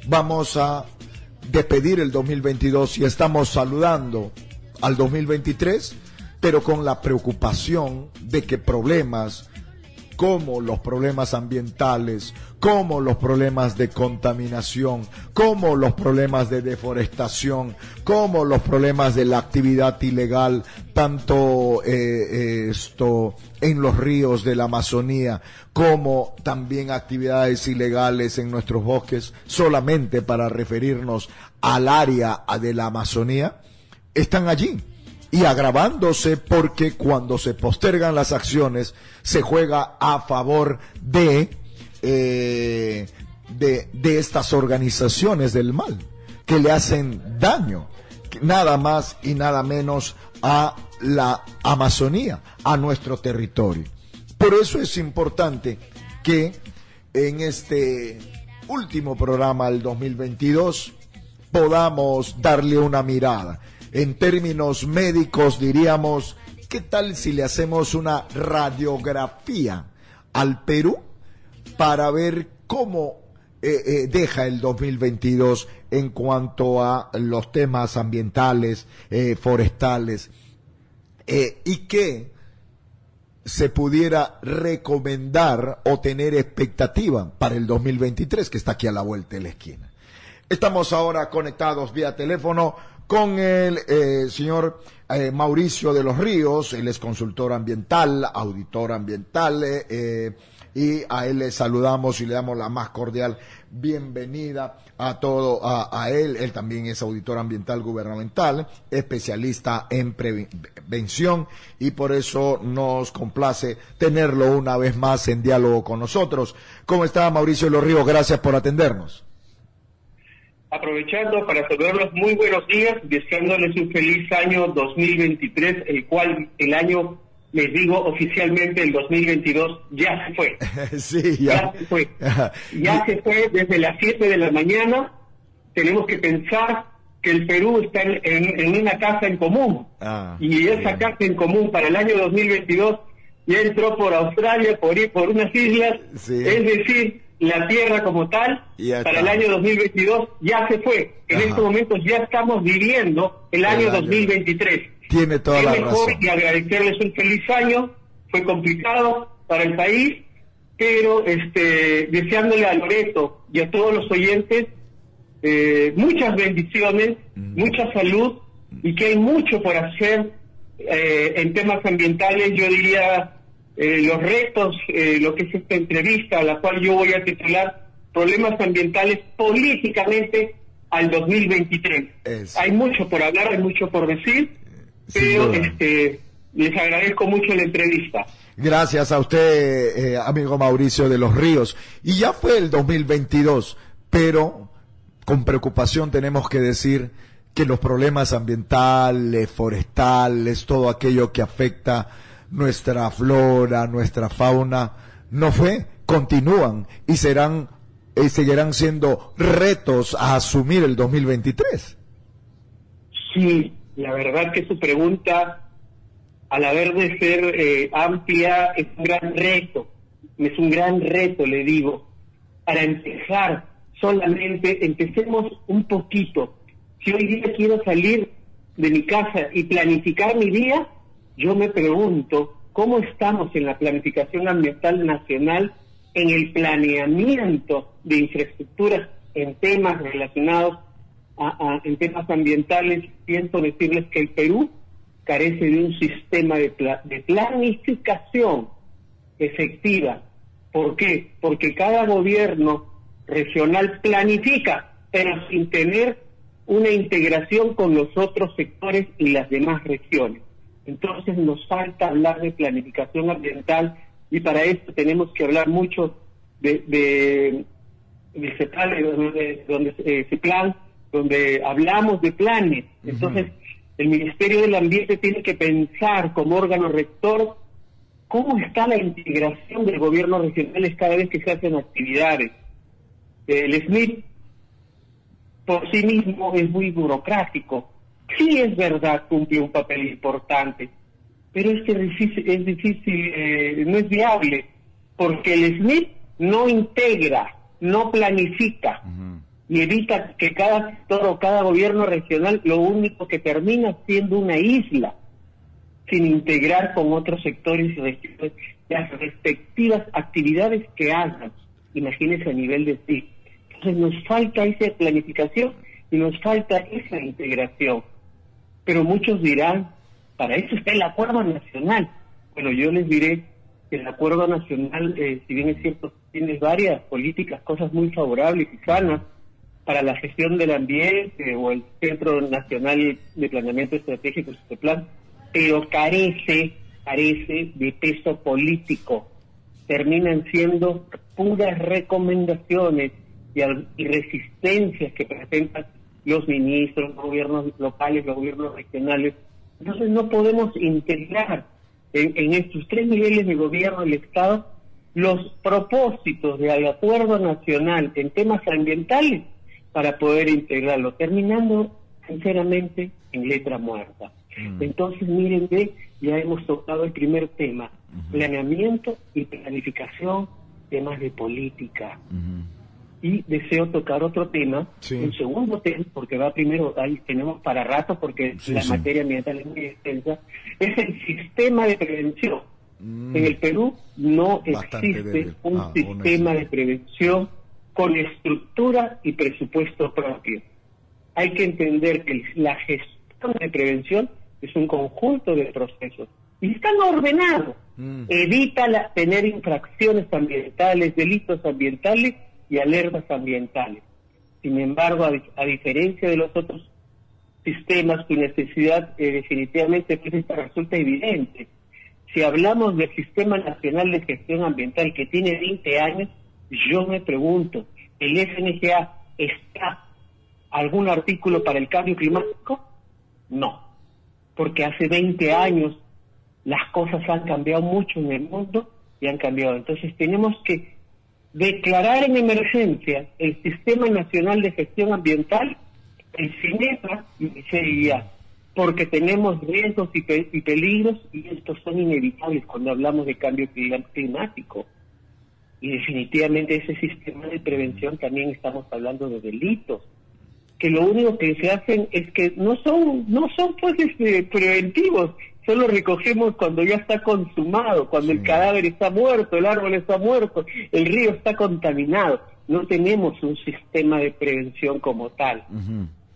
vamos a despedir el 2022 y estamos saludando al 2023, pero con la preocupación de que problemas como los problemas ambientales, como los problemas de contaminación, como los problemas de deforestación, como los problemas de la actividad ilegal, tanto en los ríos de la Amazonía, como también actividades ilegales en nuestros bosques, solamente para referirnos al área de la Amazonía, están allí. Y agravándose porque cuando se postergan las acciones se juega a favor de estas organizaciones del mal que le hacen daño, nada más y nada menos a la Amazonía, a nuestro territorio. Por eso es importante que en este último programa del 2022 podamos darle una mirada. En términos médicos diríamos, ¿qué tal si le hacemos una radiografía al Perú para ver cómo deja el 2022 en cuanto a los temas ambientales, forestales, y qué se pudiera recomendar o tener expectativa para el 2023, que está aquí a la vuelta de la esquina? Estamos ahora conectados vía teléfono con el señor Mauricio de los Ríos. Él es consultor ambiental, auditor ambiental, y a él le saludamos y le damos la más cordial bienvenida a él. Él también es auditor ambiental gubernamental, especialista en prevención, y por eso nos complace tenerlo una vez más en diálogo con nosotros. ¿Cómo está, Mauricio de los Ríos? Gracias por atendernos. Aprovechando para saludarlos, muy buenos días, deseándoles un feliz año 2023, el cual el año, les digo oficialmente, el 2022 ya se fue. Sí, ya se fue. Ya se fue desde las 7 de la mañana. Tenemos que pensar que el Perú está en una casa en común. Y esa casa en común para el año 2022 ya entró por Australia, por unas islas, es decir, la Tierra como tal, para el año 2022 ya se fue. En estos momentos ya estamos viviendo el año 2023. Tiene toda la razón. Y agradecerles un feliz año. Fue complicado para el país, pero deseándole a Loreto y a todos los oyentes muchas bendiciones, mucha salud, y que hay mucho por hacer en temas ambientales. Yo diría los retos, lo que es esta entrevista, a la cual yo voy a titular Problemas ambientales políticamente al 2023. Hay mucho por hablar, hay mucho por decir, pero les agradezco mucho la entrevista. Gracias a usted, amigo Mauricio de los Ríos. Y ya fue el 2022, pero con preocupación tenemos que decir que los problemas ambientales, forestales, todo aquello que afecta nuestra flora, nuestra fauna, continúan y seguirán siendo retos a asumir el 2023. Sí, la verdad que su pregunta, al haber de ser amplia, es un gran reto, le digo. Para empezar, solamente empecemos un poquito. Si hoy día quiero salir de mi casa y planificar mi día, yo me pregunto, ¿cómo estamos en la planificación ambiental nacional, en el planeamiento de infraestructuras en temas relacionados en temas ambientales? Pienso decirles que el Perú carece de un sistema de planificación efectiva. ¿Por qué? Porque cada gobierno regional planifica, pero sin tener una integración con los otros sectores y las demás regiones. Entonces nos falta hablar de planificación ambiental, y para esto tenemos que hablar mucho de CEPLAN, donde hablamos de planes. Entonces el Ministerio del Ambiente tiene que pensar como órgano rector cómo está la integración del gobierno regional cada vez que se hacen actividades. El SMIT por sí mismo es muy burocrático. Sí, es verdad, cumple un papel importante, pero es difícil, no es viable, porque el SMIT no integra, no planifica, y evita que cada sector o cada gobierno regional lo único que termina siendo una isla, sin integrar con otros sectores y regiones las respectivas actividades que hagan. Imagínense a nivel de sí. Entonces nos falta esa planificación y nos falta esa integración. Pero muchos dirán, para eso está el Acuerdo Nacional. Bueno, yo les diré que el Acuerdo Nacional, si bien es cierto, tiene varias políticas, cosas muy favorables y sanas para la gestión del ambiente o el Centro Nacional de Planeamiento Estratégico, este plan, pero carece de peso político. Terminan siendo puras recomendaciones y resistencias que presentan los ministros, los gobiernos locales, los gobiernos regionales. Entonces no podemos integrar en estos 3 niveles de gobierno del Estado los propósitos del Acuerdo Nacional en temas ambientales para poder integrarlo, terminando sinceramente en letra muerta. Entonces miren, ya hemos tocado el primer tema, planeamiento y planificación, temas de política. Y deseo tocar otro tema, un segundo tema, porque va primero, ahí tenemos para rato, porque la materia ambiental es muy extensa, es el sistema de prevención. En el Perú no existe un sistema de prevención con estructura y presupuesto propio. Hay que entender que la gestión de prevención es un conjunto de procesos y están ordenados. Evita tener infracciones ambientales, delitos ambientales y alertas ambientales. Sin embargo, a diferencia de los otros sistemas, su necesidad definitivamente pues esta resulta evidente. Si hablamos del Sistema Nacional de Gestión Ambiental que tiene 20 años, yo me pregunto, ¿el SNGA está algún artículo para el cambio climático? No, porque hace 20 años las cosas han cambiado mucho en el mundo y han cambiado. Entonces tenemos que declarar en emergencia el Sistema Nacional de Gestión Ambiental, el CINEPA y el CIA, porque tenemos riesgos y peligros y estos son inevitables cuando hablamos de cambio climático. Y definitivamente ese sistema de prevención también estamos hablando de delitos, que lo único que se hacen es que no son pues preventivos, solo recogemos cuando ya está consumado, cuando el cadáver está muerto, el árbol está muerto, el río está contaminado. No tenemos un sistema de prevención como tal.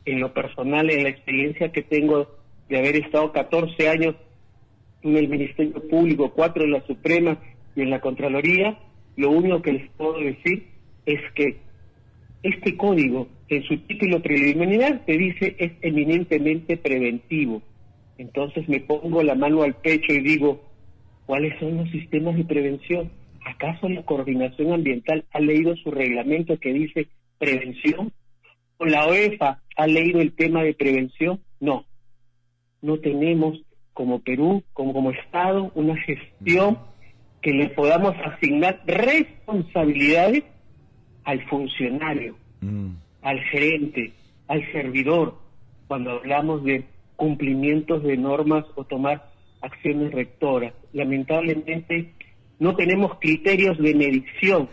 En lo personal, en la experiencia que tengo de haber estado 14 años en el Ministerio Público, 4 en la Suprema y en la Contraloría, lo único que les puedo decir es que este código, en su título preliminar, te dice es eminentemente preventivo. Entonces me pongo la mano al pecho y digo, ¿cuáles son los sistemas de prevención? ¿Acaso la Coordinación Ambiental ha leído su reglamento que dice prevención? ¿O la OEFA ha leído el tema de prevención? No. No tenemos como Perú, como Estado, una gestión que le podamos asignar responsabilidades al funcionario, al gerente, al servidor, cuando hablamos de cumplimientos de normas o tomar acciones rectoras. Lamentablemente no tenemos criterios de medición.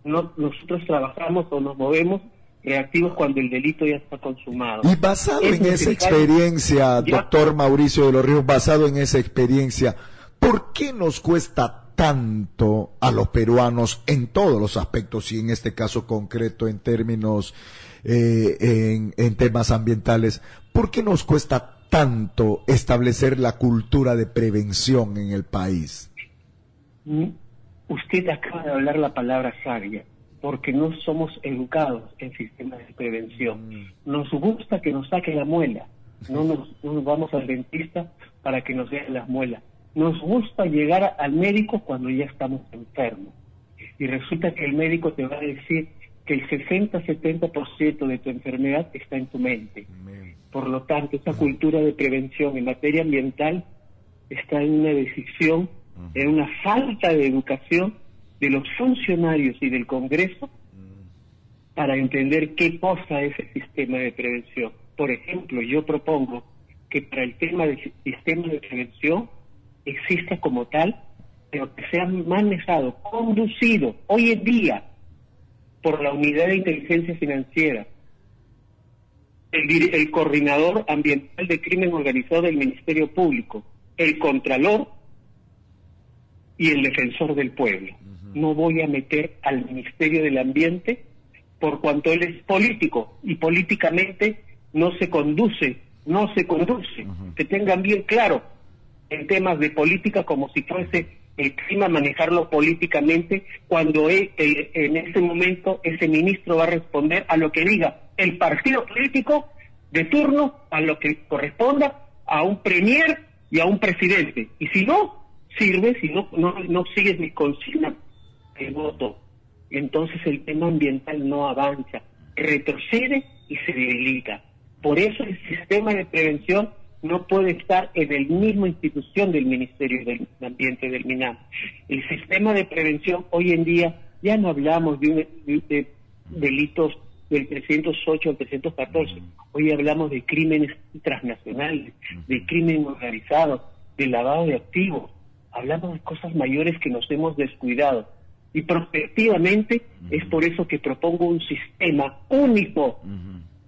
Nosotros trabajamos o nos movemos reactivos cuando el delito ya está consumado. Y basado en esa experiencia, doctor Mauricio de los Ríos, basado en esa experiencia, ¿por qué nos cuesta tanto a los peruanos en todos los aspectos y en este caso concreto en términos en temas ambientales, ¿por qué nos cuesta tanto establecer la cultura de prevención en el país? Usted acaba de hablar la palabra sabia, porque no somos educados en sistemas de prevención. Nos gusta que nos saque la muela, no nos vamos al dentista para que nos vean las muelas. Nos gusta llegar al médico cuando ya estamos enfermos. Y resulta que el médico te va a decir que el 60-70% de tu enfermedad está en tu mente. Por lo tanto, esa cultura de prevención en materia ambiental está en una decisión, en una falta de educación de los funcionarios y del Congreso para entender qué cosa es el sistema de prevención. Por ejemplo, yo propongo que para el tema del sistema de prevención exista como tal, pero que sea manejado, conducido hoy en día por la Unidad de Inteligencia Financiera, el coordinador ambiental de crimen organizado del Ministerio Público, el contralor y el defensor del pueblo. No voy a meter al Ministerio del Ambiente por cuanto él es político y políticamente no se conduce. Que tengan bien claro en temas de política como si fuese el clima manejarlo políticamente, cuando en ese momento ese ministro va a responder a lo que diga el partido político de turno, a lo que corresponda a un premier y a un presidente. Y si no sirve, si no sigues mis consignas, el voto. Entonces el tema ambiental no avanza, retrocede y se debilita. Por eso el sistema de prevención no puede estar en la misma institución del Ministerio del Ambiente del MINAM. El sistema de prevención hoy en día, ya no hablamos de delitos del 308 al 314, hoy hablamos de crímenes transnacionales, de crimen organizado, de lavado de activos, hablamos de cosas mayores que nos hemos descuidado. Y prospectivamente es por eso que propongo un sistema único,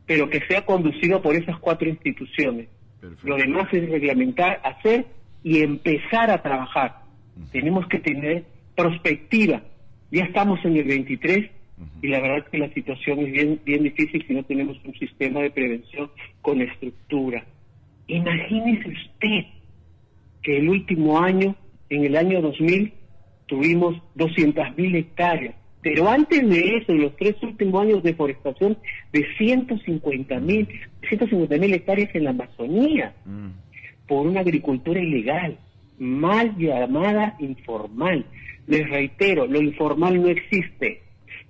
pero que sea conducido por esas 4 instituciones. Perfecto. Lo demás es reglamentar, hacer y empezar a trabajar. Tenemos que tener perspectiva. Ya estamos en el 23 y la verdad que la situación es bien difícil si no tenemos un sistema de prevención con estructura. Imagínese usted que el último año, en el año 2000, tuvimos 200.000 hectáreas. Pero antes de eso, en los 3 últimos años, deforestación de 150.000 hectáreas en la Amazonía, por una agricultura ilegal, mal llamada informal. Les reitero, lo informal no existe.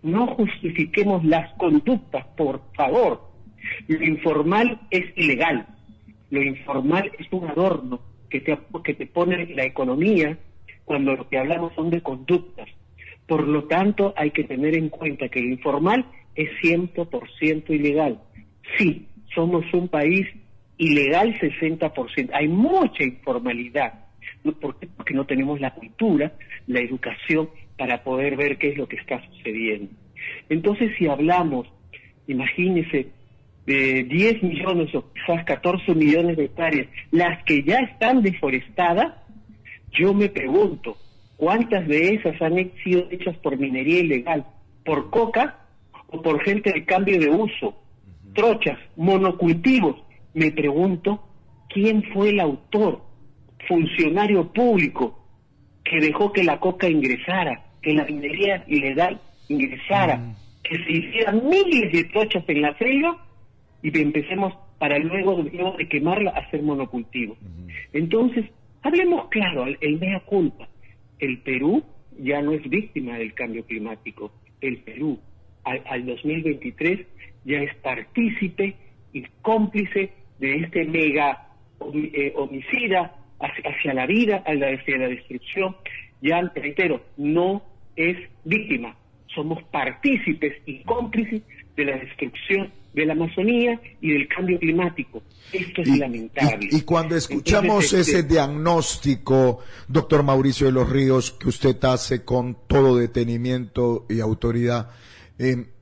No justifiquemos las conductas, por favor. Lo informal es ilegal. Lo informal es un adorno que te pone la economía cuando lo que hablamos son de conductas. Por lo tanto, hay que tener en cuenta que lo informal es 100% ilegal. Sí, somos un país ilegal 60%. Hay mucha informalidad. ¿Por qué? Porque no tenemos la cultura, la educación para poder ver qué es lo que está sucediendo. Entonces, si hablamos, imagínense, de 10 millones o quizás 14 millones de hectáreas, las que ya están deforestadas, yo me pregunto, ¿cuántas de esas han sido hechas por minería ilegal? ¿Por coca o por gente de cambio de uso? Trochas, monocultivos. Me pregunto, ¿quién fue el autor, funcionario público, que dejó que la coca ingresara, que la minería ilegal ingresara, que se hicieran miles de trochas en la selva y que empecemos para luego de quemarla a hacer monocultivo? Entonces, hablemos claro, el mea culpa. El Perú ya no es víctima del cambio climático. El Perú, al 2023, ya es partícipe y cómplice de este mega homicida hacia la vida, hacia la destrucción. Ya, reitero, no es víctima. Somos partícipes y cómplices de la destrucción de la Amazonía y del cambio climático. Esto es lamentable. Y cuando escuchamos ese diagnóstico, doctor Mauricio de los Ríos, que usted hace con todo detenimiento y autoridad,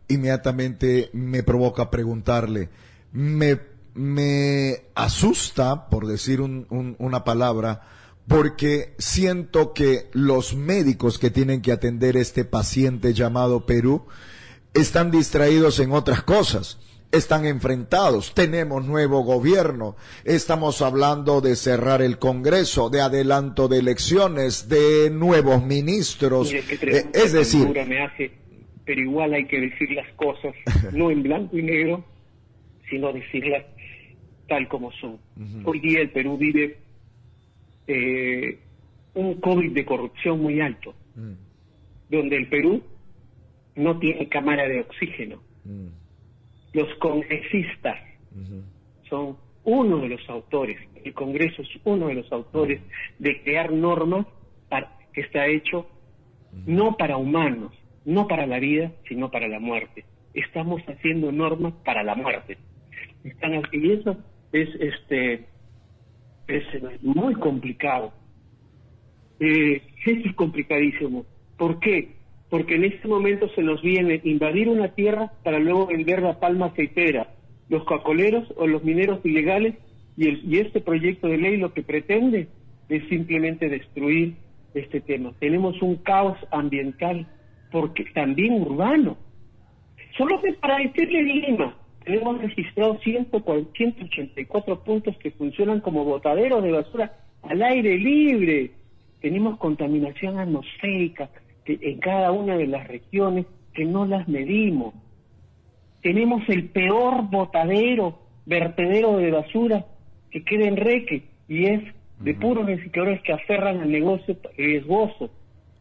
inmediatamente me provoca preguntarle, me asusta, por decir una palabra, porque siento que los médicos que tienen que atender este paciente llamado Perú están distraídos en otras cosas. Están enfrentados, tenemos nuevo gobierno, estamos hablando de cerrar el Congreso, de adelanto de elecciones, de nuevos ministros, es decir... Pero igual hay que decir las cosas, no en blanco y negro, sino decirlas tal como son. Hoy día el Perú vive un COVID de corrupción muy alto, donde el Perú no tiene cámara de oxígeno. Los congresistas son uno de los autores, el Congreso es uno de los autores de crear normas que está hecho no para humanos, no para la vida, sino para la muerte. Estamos haciendo normas para la muerte. Y eso es muy complicado. Esto es complicadísimo. ¿Por qué? Porque en este momento se nos viene invadir una tierra para luego vender la palma aceitera, los coacoleros o los mineros ilegales, y este proyecto de ley lo que pretende es simplemente destruir este tema. Tenemos un caos ambiental, porque también urbano. Solo que para decirle Lima, tenemos registrados 184 puntos que funcionan como botaderos de basura al aire libre. Tenemos contaminación atmosférica en cada una de las regiones que no las medimos. Tenemos el peor vertedero de basura que queda en Reque, y es de puros recicladores que aferran al negocio riesgoso.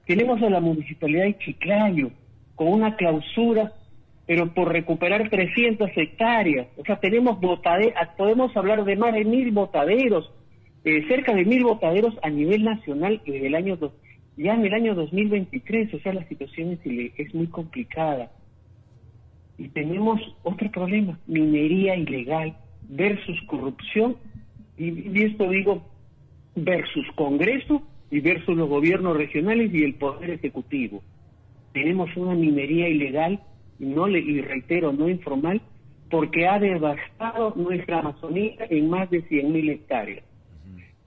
Tenemos a la Municipalidad de Chiclayo con una clausura, pero por recuperar 300 hectáreas. O sea, tenemos podemos hablar de más de 1.000 botaderos, cerca de 1.000 botaderos a nivel nacional desde ya en el año 2023. O sea, la situación es muy complicada. Y tenemos otro problema: minería ilegal versus corrupción, y esto digo versus Congreso y versus los gobiernos regionales y el Poder Ejecutivo. Tenemos una minería ilegal, y reitero, no informal, porque ha devastado nuestra Amazonía en más de 100.000 hectáreas.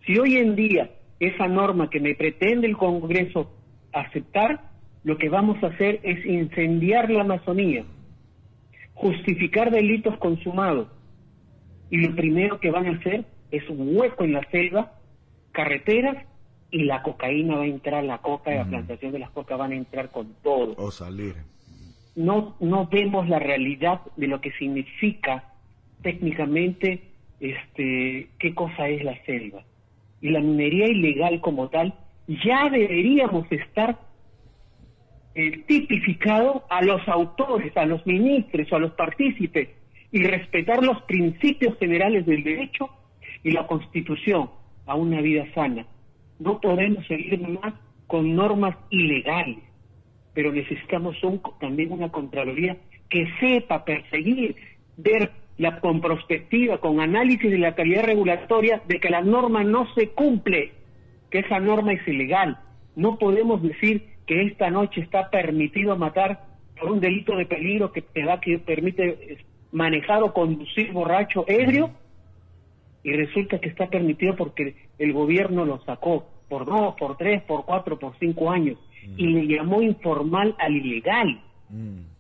Si hoy en día esa norma que me pretende el Congreso aceptar, lo que vamos a hacer es incendiar la Amazonía, justificar delitos consumados, y lo primero que van a hacer es un hueco en la selva, carreteras, y la cocaína va a entrar, la coca, la plantación de las coca van a entrar con todo. O salir. No vemos la realidad de lo que significa técnicamente qué cosa es la selva. Y la minería ilegal como tal, ya deberíamos estar tipificado a los autores, a los ministros, a los partícipes, y respetar los principios generales del derecho y la Constitución a una vida sana. No podemos seguir más con normas ilegales, pero necesitamos también una Contraloría que sepa perseguir, ver con perspectiva, con análisis de la calidad regulatoria, de que la norma no se cumple, que esa norma es ilegal. No podemos decir que esta noche está permitido matar por un delito de peligro que permite manejar o conducir borracho, ebrio, y resulta que está permitido porque el gobierno lo sacó por 2, por 3, por 4, por 5 años, y le llamó informal al ilegal.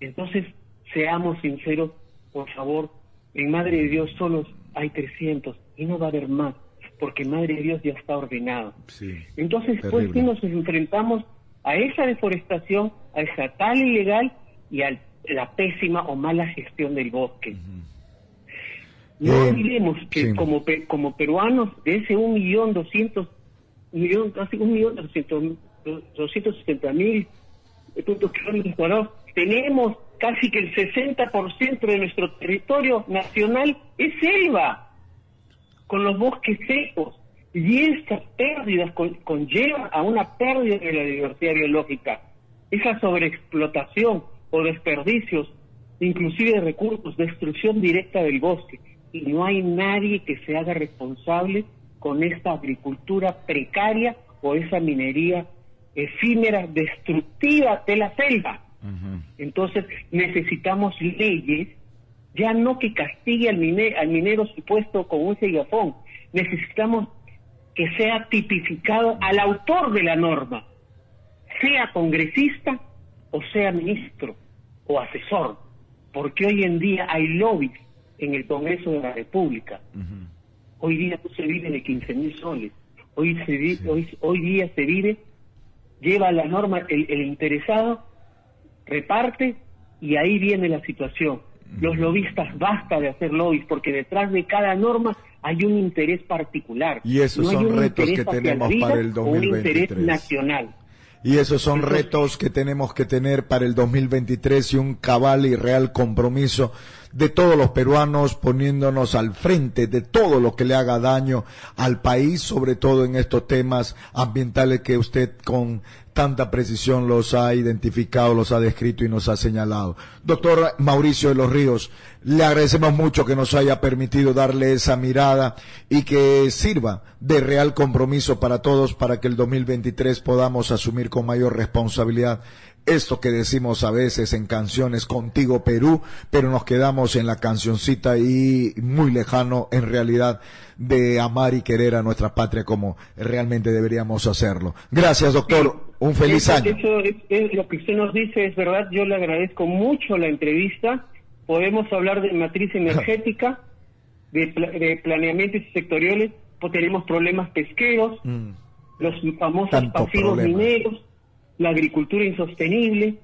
Entonces, seamos sinceros, por favor. En Madre de Dios solo hay 300 y no va a haber más, porque Madre de Dios ya está ordenado. Sí, entonces, pues sí nos enfrentamos a esa deforestación, a esa tal ilegal y a la pésima o mala gestión del bosque. No olvidemos que sí, como peruanos, de ese 1.200.000, casi 1.260.000 kilómetros cuadrados, tenemos casi que el 60% de nuestro territorio nacional es selva, con los bosques secos, y estas pérdidas conllevan a una pérdida de la diversidad biológica. Esa sobreexplotación o desperdicios, inclusive de recursos, destrucción directa del bosque, y no hay nadie que se haga responsable con esta agricultura precaria o esa minería efímera, destructiva de la selva. Entonces necesitamos leyes, ya no que castigue al minero supuesto con un segafón, necesitamos que sea tipificado al autor de la norma, sea congresista o sea ministro o asesor, porque hoy en día hay lobbies en el Congreso de la República. Hoy día no se vive de 15.000 soles, hoy día se vive, lleva la norma el interesado, reparte, y ahí viene la situación. Los lobistas, basta de hacer lobbies, porque detrás de cada norma hay un interés particular. Y esos son retos que tenemos para el 2023. Un interés nacional. Y esos son retos que tenemos que tener para el 2023, y un cabal y real compromiso de todos los peruanos, poniéndonos al frente de todo lo que le haga daño al país, sobre todo en estos temas ambientales que usted con tanta precisión los ha identificado, los ha descrito y nos ha señalado. Doctor Mauricio de los Ríos, le agradecemos mucho que nos haya permitido darle esa mirada y que sirva de real compromiso para todos, para que el 2023 podamos asumir con mayor responsabilidad esto que decimos a veces en canciones, contigo Perú, pero nos quedamos en la cancioncita y muy lejano en realidad de amar y querer a nuestra patria como realmente deberíamos hacerlo. Gracias, doctor. Sí, un feliz año. Eso es lo que usted nos dice, es verdad. Yo le agradezco mucho la entrevista. Podemos hablar de matriz energética, de planeamientos sectoriales, pues tenemos problemas pesqueros, los famosos Tanto pasivos problema. mineros, la agricultura insostenible,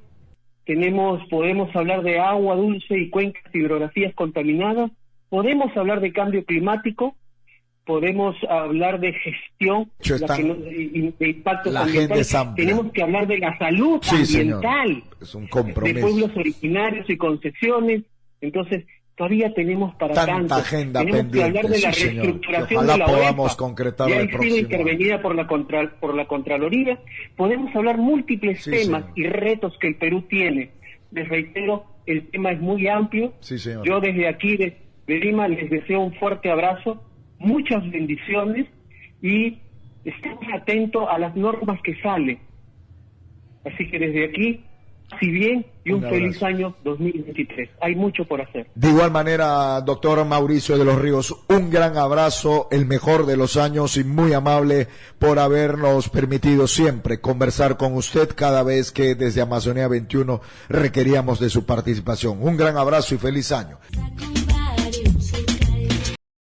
podemos hablar de agua dulce y cuencas hidrografías contaminadas, podemos hablar de cambio climático, podemos hablar de gestión de impactos la ambientales, agenda es amplia. tenemos que hablar de la salud ambiental, señor. Es un compromiso. de pueblos originarios y concesiones. Entonces todavía tenemos para Tanta tanto. agenda Tenemos pendiente, que hablar de la sí, señor. reestructuración Ojalá de la podamos OEPA. concretarlo Ya el ha sido próximo intervenida por la Contraloría. Podemos hablar múltiples Sí, temas señor. y retos que el Perú tiene. Les reitero, el tema es muy amplio. Sí, señor. Yo desde aquí, de Lima, les deseo un fuerte abrazo, muchas bendiciones y estemos atentos a las normas que salen. Así que desde aquí, si bien, y un feliz año 2023. Hay mucho por hacer. De igual manera, doctor Mauricio de los Ríos, un gran abrazo, el mejor de los años y muy amable por habernos permitido siempre conversar con usted cada vez que desde Amazonía 21 requeríamos de su participación. Un gran abrazo y feliz año.